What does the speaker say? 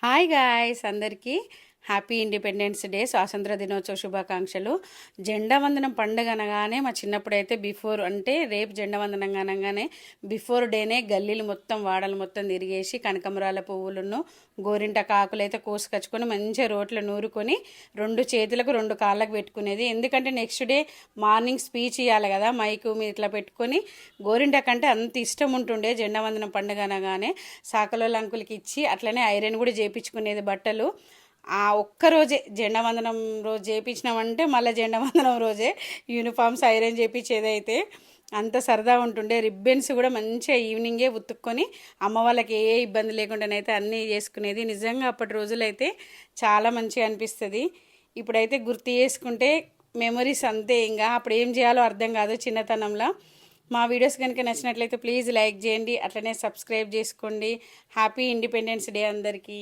Hi guys అందరికీ happy independence day స్వాతంత్ర దినోత్సవ శుభాకాంక్షలు. జెండా వందనం పండుగ అనగానే మా చిన్నప్పుడైతే బిఫోర్ అంటే రేపు జెండా వందనం అనగానే బిఫోర్ డేనే గల్లీలు మొత్తం వాడలు మొత్తం తిరిగేసి కనకమరాల పువ్వులను గోరింట కాకులు అయితే కోసుకొచ్చుకొని మంచిగా రోట్లో నూరుకొని రెండు చేతులకు రెండు కాళ్ళకు పెట్టుకునేది. ఎందుకంటే నెక్స్ట్ డే మార్నింగ్ స్పీచ్ ఇవ్వాలి కదా, మైకు మీ ఇట్లా పెట్టుకొని గోరింట కంటే అంత ఇష్టం ఉంటుండే. జెండా వందనం పండుగ అనగానే సాకలోళ్ళ అంకులకి ఇచ్చి అట్లనే ఐరన్ కూడా చేయించుకునేది బట్టలు. ఆ ఒక్కరోజే జెండా వందనం రోజు చేయించినామంటే మళ్ళీ జెండా వందనం రోజే యూనిఫామ్స్ ఐరన్ చేయించేది. అయితే అంత సరదా ఉంటుండే. రిబ్బన్స్ కూడా మంచిగా ఈవినింగే ఉతుక్కొని అమ్మ వాళ్ళకి ఏ ఇబ్బంది లేకుండానైతే అన్నీ చేసుకునేది. నిజంగా అప్పటి రోజులైతే చాలా మంచిగా అనిపిస్తుంది. ఇప్పుడైతే గుర్తు చేసుకుంటే మెమరీస్ అంతే. ఇంకా అప్పుడు ఏం చేయాలో అర్థం కాదు చిన్నతనంలో. మా వీడియోస్ కనుక నచ్చినట్లయితే ప్లీజ్ లైక్ చేయండి, అట్లనే సబ్స్క్రైబ్ చేసుకోండి. హ్యాపీ ఇండిపెండెన్స్ డే అందరికీ.